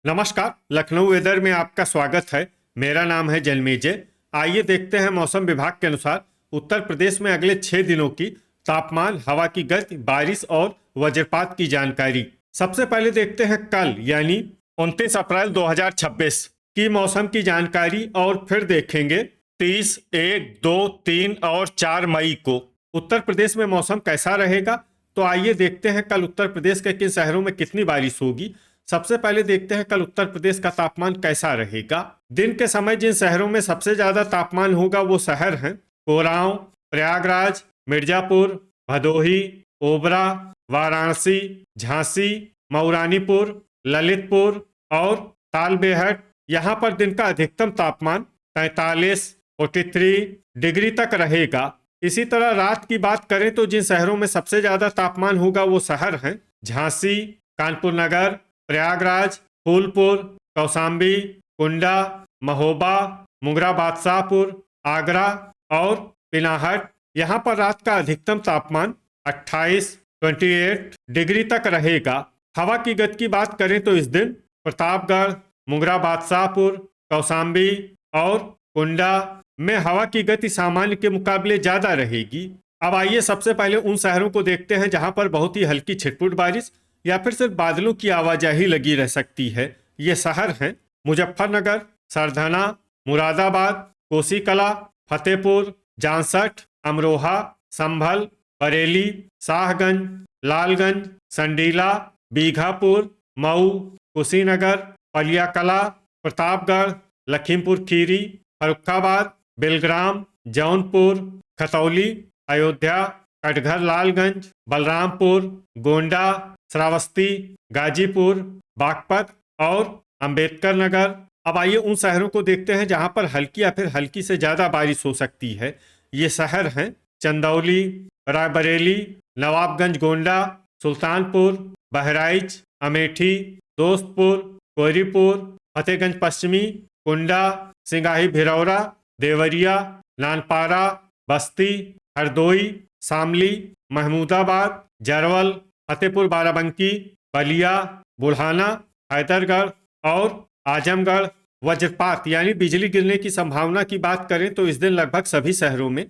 नमस्कार। लखनऊ वेदर में आपका स्वागत है। मेरा नाम है जन्मेजय। आइए देखते हैं मौसम विभाग के अनुसार उत्तर प्रदेश में अगले 6 दिनों की तापमान, हवा की गति, बारिश और वज्रपात की जानकारी। सबसे पहले देखते हैं कल यानी 29 अप्रैल 2026 की मौसम की जानकारी और फिर देखेंगे 30, 1, 2, 3 और 4 मई को उत्तर प्रदेश में मौसम कैसा रहेगा। तो आइए देखते हैं कल उत्तर प्रदेश के किन शहरों में कितनी बारिश होगी। सबसे पहले देखते हैं कल उत्तर प्रदेश का तापमान कैसा रहेगा। दिन के समय जिन शहरों में सबसे ज्यादा तापमान होगा वो शहर हैं कोरांव, प्रयागराज, मिर्जापुर, भदोही, ओबरा, वाराणसी, झांसी, मऊरानीपुर, ललितपुर और तालबेहट। यहाँ पर दिन का अधिकतम तापमान 43, 43 डिग्री तक रहेगा। इसी तरह रात की बात करें तो जिन शहरों में सबसे ज्यादा तापमान होगा वो शहर हैं झांसी, कानपुर नगर, प्रयागराज, फूलपुर, कौशाम्बी, कुंडा, महोबा, मुंगरा बादशाहपुर, आगरा और पिनाहट। यहाँ पर रात का अधिकतम तापमान 28, 28 डिग्री तक रहेगा। हवा की गति की बात करें तो इस दिन प्रतापगढ़, मुंगरा बादशाहपुर, कौशाम्बी और कुंडा में हवा की गति सामान्य के मुकाबले ज्यादा रहेगी। अब आइए सबसे पहले उन शहरों को देखते हैं जहां पर बहुत ही हल्की छिटपुट बारिश या फिर सिर्फ बादलों की आवाजाही लगी रह सकती है। ये शहर हैं मुजफ्फरनगर, सरधना, मुरादाबाद, कोसीकला, फतेहपुर, जांसठ, अमरोहा, संभल, बरेली, शाहगंज, लालगंज, संडीला, बीघापुर, मऊ, कुशीनगर, पलियाकला, प्रतापगढ़, लखीमपुर खीरी, फर्रुखाबाद, बेलग्राम, जौनपुर, खतौली, अयोध्या, कटघर, लालगंज, बलरामपुर, गोंडा, श्रावस्ती, गाजीपुर, बागपत और अंबेडकर नगर। अब आइए उन शहरों को देखते हैं जहां पर हल्की या फिर हल्की से ज्यादा बारिश हो सकती है। ये शहर हैं चंदौली, रायबरेली, नवाबगंज गोंडा, सुल्तानपुर, बहराइच, अमेठी, दोस्तपुर, कोहरीपुर, फतेहगंज पश्चिमी, कुंडा, सिंगाही भिरौरा, देवरिया, नानपारा, बस्ती, हरदोई, शामली, महमूदाबाद, जरवल, फतेहपुर बाराबंकी, बलिया, बुढ़ाना, हैदरगढ़ और आजमगढ़। वज्रपात यानी बिजली गिरने की संभावना की बात करें तो इस दिन लगभग सभी शहरों में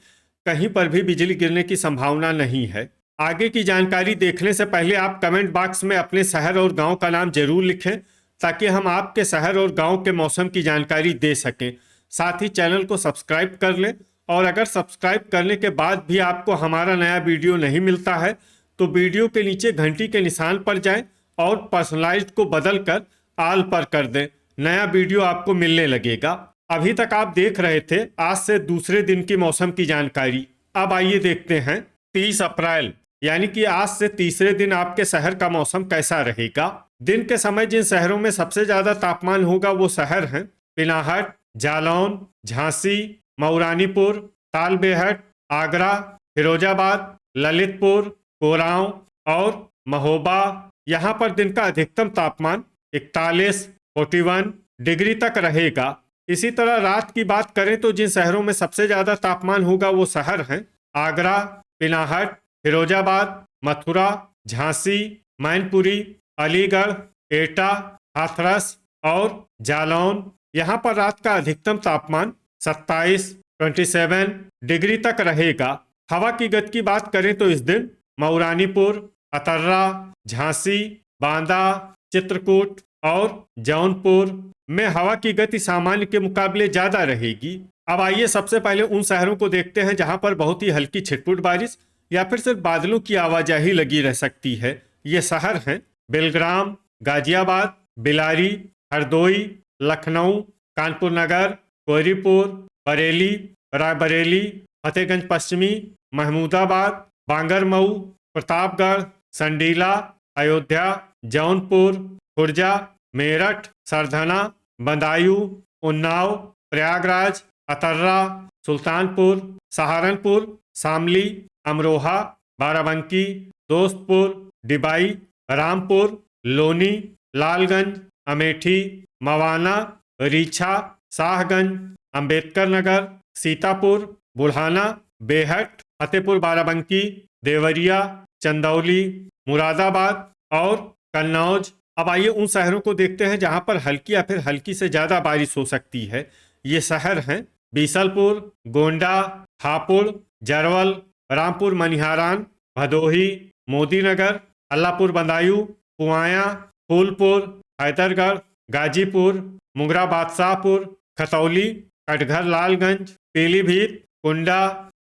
कहीं पर भी बिजली गिरने की संभावना नहीं है। आगे की जानकारी देखने से पहले आप कमेंट बॉक्स में अपने शहर और गांव का नाम जरूर लिखें ताकि हम आपके शहर और गांव के मौसम की जानकारी दे सकें। साथ ही चैनल को सब्सक्राइब कर लें और अगर सब्सक्राइब करने के बाद भी आपको हमारा नया वीडियो नहीं मिलता है तो वीडियो के नीचे घंटी के निशान पर जाएं और पर्सनलाइज्ड को बदलकर ऑल पर कर दें। नया वीडियो आपको मिलने लगेगा। अभी तक आप देख रहे थे आज से दूसरे दिन की मौसम की जानकारी। अब आइए देखते हैं 30 अप्रैल यानी कि आज से तीसरे दिन आपके शहर का मौसम कैसा रहेगा। दिन के समय जिन शहरों में सबसे ज्यादा तापमान होगा वो शहर हैं पिनाहट, जालौन, झांसी, मऊरानीपुर, तालबेहट, आगरा, फिरोजाबाद, ललितपुर, कोरांव और महोबा। यहाँ पर दिन का अधिकतम तापमान 41, 41 डिग्री तक रहेगा। इसी तरह रात की बात करें तो जिन शहरों में सबसे ज्यादा तापमान होगा वो शहर हैं आगरा, पिनाहट, फिरोजाबाद, मथुरा, झांसी, मैनपुरी, अलीगढ़, एटा, हाथरस और जालौन। यहाँ पर रात का अधिकतम तापमान 27, 27 डिग्री तक रहेगा। हवा की गति की बात करें तो इस दिन मऊरानीपुर, अतर्रा, झांसी, बांदा, चित्रकूट और जौनपुर में हवा की गति सामान्य के मुकाबले ज्यादा रहेगी। अब आइए सबसे पहले उन शहरों को देखते हैं जहां पर बहुत ही हल्की छिटपुट बारिश या फिर सिर्फ बादलों की आवाजाही लगी रह सकती है। ये शहर हैं बेलग्राम, गाजियाबाद, बिलारी, हरदोई, लखनऊ, कानपुर नगर, कोहरीपुर, बरेली, रायबरेली, फतेहगंज पश्चिमी, महमूदाबाद, बांगरमऊ, प्रतापगढ़, संडीला, अयोध्या, जौनपुर, खुर्जा, मेरठ, सरधना, बदायूं, उन्नाव, प्रयागराज, अतर्रा, सुल्तानपुर, सहारनपुर, शामली, अमरोहा, बाराबंकी, दोस्तपुर, डिबाई, रामपुर, लोनी, लालगंज, अमेठी, मवाना, रीछा, शाहगंज, अंबेडकर नगर, सीतापुर, बुढ़ाना, बेहट, फतेहपुर बाराबंकी, देवरिया, चंदौली, मुरादाबाद और कन्नौज अब आइए उन शहरों को देखते हैं जहां पर हल्की या फिर हल्की से ज्यादा बारिश हो सकती है। ये शहर हैं बीसलपुर, गोंडा, हापुड़, जरवल, रामपुर मनिहारान, भदोही, मोदीनगर, अल्लापुर बदायूं, पुआया, फूलपुर, हैदरगढ़, गाजीपुर, मुंगरा बादशाहपुर, खतौली, कटघर लालगंज, पीलीभीत, कुंडा,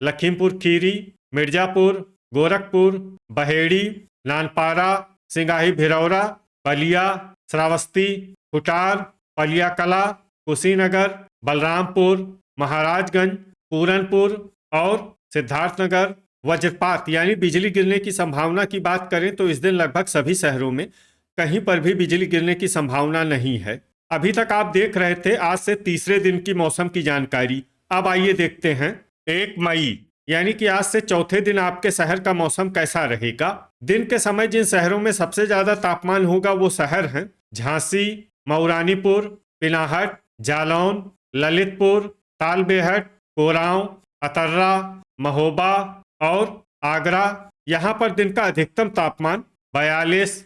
लखीमपुर खीरी, मिर्जापुर, गोरखपुर, बहेड़ी, नानपारा, सिंगाही भिरौरा, बलिया, श्रावस्ती, कुटार, पलिया कला, कुशीनगर, बलरामपुर, महाराजगंज, पूरनपुर और सिद्धार्थनगर। वज्रपात यानी बिजली गिरने की संभावना की बात करें तो इस दिन लगभग सभी शहरों में कहीं पर भी बिजली गिरने की संभावना नहीं है। अभी तक आप देख रहे थे आज से तीसरे दिन की मौसम की जानकारी। अब आइए देखते हैं 1 मई यानी कि आज से चौथे दिन आपके शहर का मौसम कैसा रहेगा। दिन के समय जिन शहरों में सबसे ज्यादा तापमान होगा वो शहर हैं झांसी, मऊरानीपुर, पिनाहट, जालौन, ललितपुर, तालबेहट, कोरांव, अतर्रा, महोबा और आगरा। यहाँ पर दिन का अधिकतम तापमान 42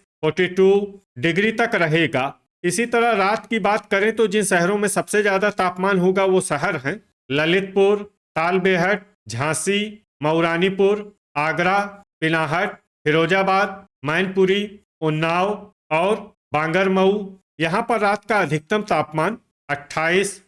डिग्री तक रहेगा। इसी तरह रात की बात करें तो जिन शहरों में सबसे ज्यादा तापमान होगा वो शहर हैं ललितपुर, तालबेहट, झांसी, मऊरानीपुर, आगरा, पिनाहट, फिरोजाबाद, मैनपुरी, उन्नाव और बांगरमऊ। यहाँ पर रात का अधिकतम तापमान 28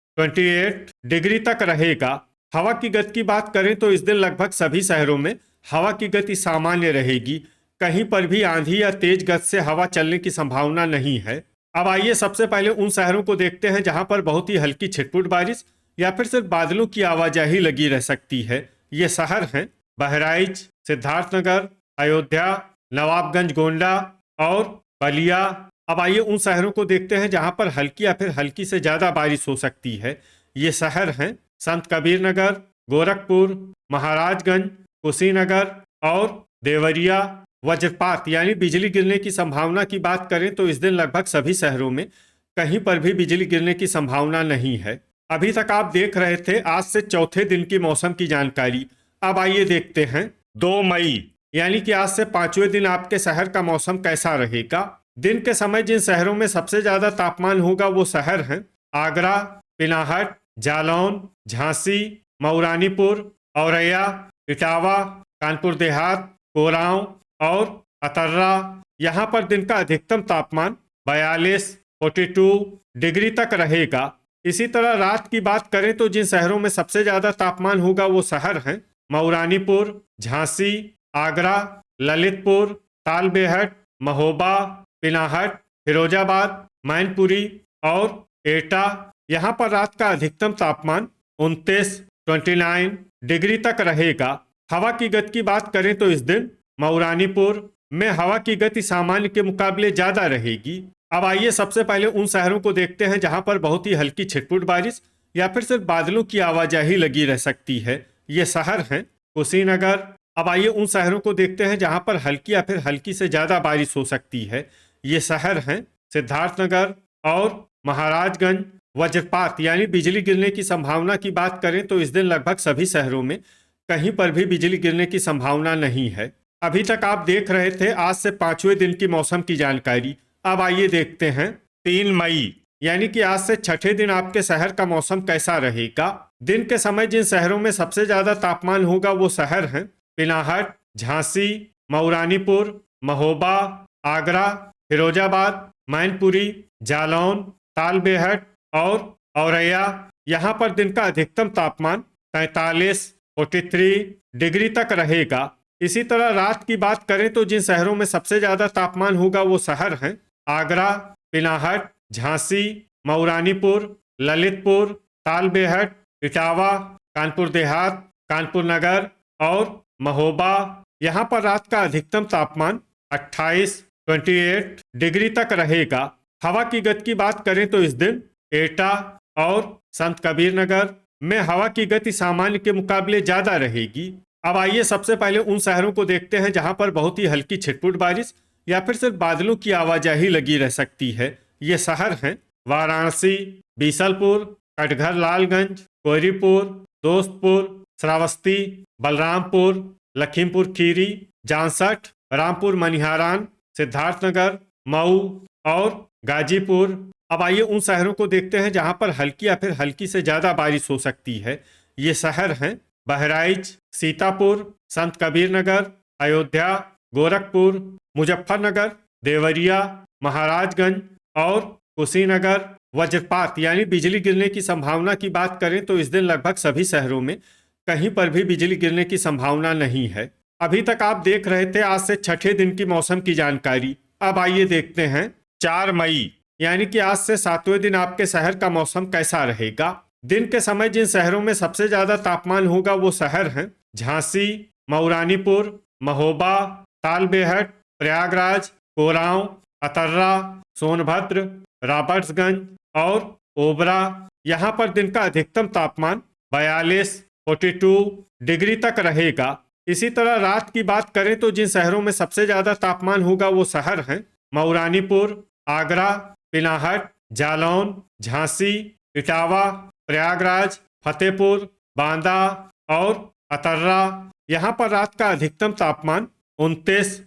डिग्री तक रहेगा। हवा की गति की बात करें तो इस दिन लगभग सभी शहरों में हवा की गति सामान्य रहेगी। कहीं पर भी आंधी या तेज गति से हवा चलने की संभावना नहीं है। अब आइए सबसे पहले उन शहरों को देखते हैं जहां पर बहुत ही हल्की छिटपुट बारिश या फिर सिर्फ बादलों की आवाजाही लगी रह सकती है। ये शहर हैं बहराइच, सिद्धार्थनगर, अयोध्या, नवाबगंज गोंडा और बलिया। अब आइए उन शहरों को देखते हैं जहां पर हल्की या फिर हल्की से ज्यादा बारिश हो सकती है। ये शहर हैं संत कबीर नगर, गोरखपुर, महाराजगंज, कुशीनगर और देवरिया। वज्रपात यानी बिजली गिरने की संभावना की बात करें तो इस दिन लगभग सभी शहरों में कहीं पर भी बिजली गिरने की संभावना नहीं है। अभी तक आप देख रहे थे आज से चौथे दिन की मौसम की जानकारी। अब आइए देखते हैं 2 मई यानी कि आज से पांचवें दिन आपके शहर का मौसम कैसा रहेगा। दिन के समय जिन शहरों में सबसे ज्यादा तापमान होगा वो शहर हैं आगरा, पिनाहट, जालौन, झांसी, मऊरानीपुर, औरैया, इटावा, कानपुर देहात, कोरांव और अतर्रा। यहाँ पर दिन का अधिकतम तापमान 42 डिग्री तक रहेगा। इसी तरह रात की बात करें तो जिन शहरों में सबसे ज्यादा तापमान होगा वो शहर हैं मऊरानीपुर, झांसी, आगरा, ललितपुर, तालबेहट, महोबा, पिनाहट, फिरोजाबाद, मैनपुरी और एटा। यहाँ पर रात का अधिकतम तापमान 29 डिग्री तक रहेगा। हवा की गति की बात करें तो इस दिन मऊरानीपुर में हवा की गति सामान्य के मुकाबले ज्यादा रहेगी। अब आइए सबसे पहले उन शहरों को देखते हैं जहां पर बहुत ही हल्की छिटपुट बारिश या फिर सिर्फ बादलों की आवाजाही लगी रह सकती है। ये शहर हैं कुशीनगर। अब आइए उन शहरों को देखते हैं जहां पर हल्की या फिर हल्की से ज्यादा बारिश हो सकती है। ये शहर हैं सिद्धार्थनगर और महाराजगंज। वज्रपात यानी बिजली गिरने की संभावना की बात करें तो इस दिन लगभग सभी शहरों में कहीं पर भी बिजली गिरने की संभावना नहीं है। अभी तक आप देख रहे थे आज से पांचवें दिन की मौसम की जानकारी। अब आइए देखते हैं 3 मई यानी कि आज से छठे दिन आपके शहर का मौसम कैसा रहेगा। दिन के समय जिन शहरों में सबसे ज्यादा तापमान होगा वो शहर हैं पिनाहट, झांसी, मऊरानीपुर, महोबा, आगरा, फिरोजाबाद, मैनपुरी, जालौन, तालबेहट और औरैया। यहाँ पर दिन का अधिकतम तापमान 43 डिग्री तक रहेगा। इसी तरह रात की बात करें तो जिन शहरों में सबसे ज्यादा तापमान होगा वो शहर हैं आगरा, पिनाहट, झांसी, मऊरानीपुर, ललितपुर, तालबेहट, इटावा, कानपुर देहात, कानपुर नगर और महोबा। यहाँ पर रात का अधिकतम तापमान 28 डिग्री तक रहेगा। हवा की गति की बात करें तो इस दिन एटा और संत कबीर नगर में हवा की गति सामान्य के मुकाबले ज्यादा रहेगी। अब आइए सबसे पहले उन शहरों को देखते हैं जहां पर बहुत ही हल्की छिटपुट बारिश या फिर सिर्फ बादलों की आवाजाही लगी रह सकती है। ये शहर हैं वाराणसी, बीसलपुर, कटघर लालगंज, कोयरीपुर, दोस्तपुर, श्रावस्ती, बलरामपुर, लखीमपुर खीरी, जांसठ, रामपुर मनिहारान, सिद्धार्थनगर, मऊ और गाजीपुर। अब आइए उन शहरों को देखते हैं जहां पर हल्की या फिर हल्की से ज्यादा बारिश हो सकती है। ये शहर हैं बहराइच, सीतापुर, संत कबीर नगर, अयोध्या, गोरखपुर, मुजफ्फरनगर, देवरिया, महाराजगंज और कुशीनगर। वज्रपात यानी बिजली गिरने की संभावना की बात करें तो इस दिन लगभग सभी शहरों में कहीं पर भी बिजली गिरने की संभावना नहीं है। अभी तक आप देख रहे थे आज से छठे दिन की मौसम की जानकारी। अब आइए देखते हैं 4 मई यानी कि आज से 7वें दिन आपके शहर का मौसम कैसा रहेगा। दिन के समय जिन शहरों में सबसे ज्यादा तापमान होगा वो शहर हैं झांसी, मऊरानीपुर, महोबा, तालबेहट, प्रयागराज, कोरांव, अतर्रा, सोनभद्र, रॉबर्ट्सगंज और ओबरा। यहाँ पर दिन का अधिकतम तापमान 42 डिग्री तक रहेगा। इसी तरह रात की बात करें तो जिन शहरों में सबसे ज्यादा तापमान होगा वो शहर हैं मऊरानीपुर, आगरा, पिनाहट, जालौन, झांसी, इटावा, प्रयागराज, फतेहपुर, बांदा और अतर्रा। यहाँ पर रात का अधिकतम तापमान 29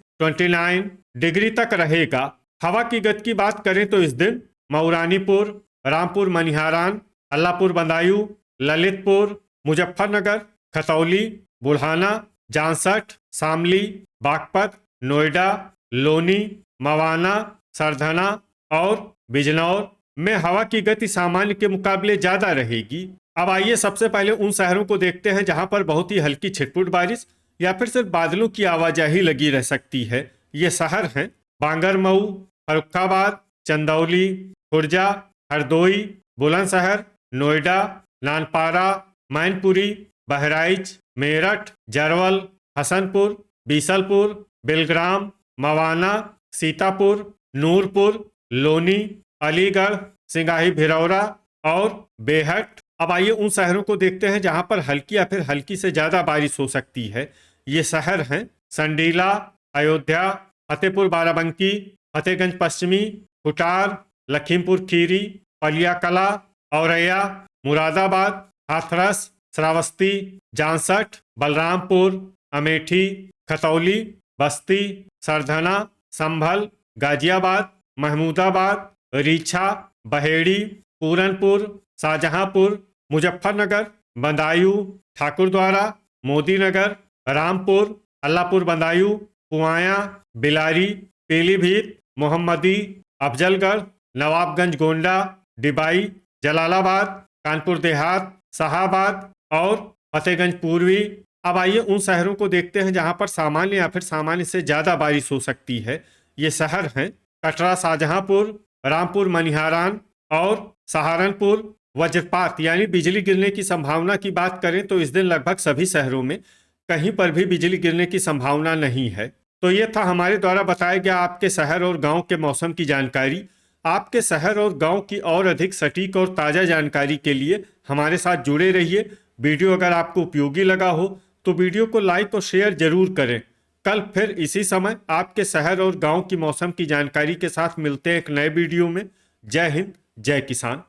डिग्री तक रहेगा। हवा की गति की बात करें तो इस दिन मऊरानीपुर, रामपुर मनिहारान, अल्लापुर बदायूं, ललितपुर, मुजफ्फरनगर, खतौली, बुढ़ाना, जांसठ, शामली, बागपत, नोएडा, लोनी, मवाना, सरधना और बिजनौर में हवा की गति सामान्य के मुकाबले ज्यादा रहेगी। अब आइए सबसे पहले उन शहरों को देखते हैं जहां पर बहुत ही हल्की छिटपुट बारिश या फिर सिर्फ बादलों की आवाजाही लगी रह सकती है। ये शहर हैं बांगरमऊ, फर्रुखाबाद, चंदौली, खुर्जा, हरदोई, बुलंदशहर, नोएडा, नानपारा, मैनपुरी, बहराइच, मेरठ, जरवल, हसनपुर, बीसलपुर, बिलग्राम, मवाना, सीतापुर, नूरपुर, लोनी, अलीगढ़, सिंगाही भिरौरा और बेहट। अब आइए उन शहरों को देखते हैं जहां पर हल्की या फिर हल्की से ज्यादा बारिश हो सकती है। ये शहर हैं संडीला, अयोध्या, फतेहपुर बाराबंकी, फतेहगंज पश्चिमी, कुटार, लखीमपुर खीरी, पलियाकला, औरैया, मुरादाबाद, हाथरस, श्रावस्ती, जांसठ, बलरामपुर, अमेठी, खतौली, बस्ती, सरधना, संभल, गाजियाबाद, महमूदाबाद, रीछा, बहेड़ी, पूरनपुर, शाहजहांपुर, मुजफ्फरनगर, बदायूं, ठाकुरद्वारा, मोदीनगर, रामपुर, अल्लापुर बदायूं, पुआया, बिलारी, पीलीभीत, मोहम्मदी, अफजलगढ़, नवाबगंज गोंडा, डिबाई, जलालाबाद, कानपुर देहात, शाहाबाद और फतेहगंज पूर्वी। अब आइए उन शहरों को देखते हैं जहां पर सामान्य या फिर सामान्य से ज्यादा बारिश हो सकती है। ये शहर हैं कटरा, शाहजहांपुर, रामपुर मनिहारान और सहारनपुर। वज्रपात यानी बिजली गिरने की संभावना की बात करें तो इस दिन लगभग सभी शहरों में कहीं पर भी बिजली गिरने की संभावना नहीं है। तो ये था हमारे द्वारा बताया गया आपके शहर और गांव के मौसम की जानकारी। आपके शहर और गांव की और अधिक सटीक और ताज़ा जानकारी के लिए हमारे साथ जुड़े रहिए। वीडियो अगर आपको उपयोगी लगा हो तो वीडियो को लाइक और शेयर जरूर करें। कल फिर इसी समय आपके शहर और गांव की मौसम की जानकारी के साथ मिलते हैं एक नए वीडियो में। जय हिंद, जय किसान।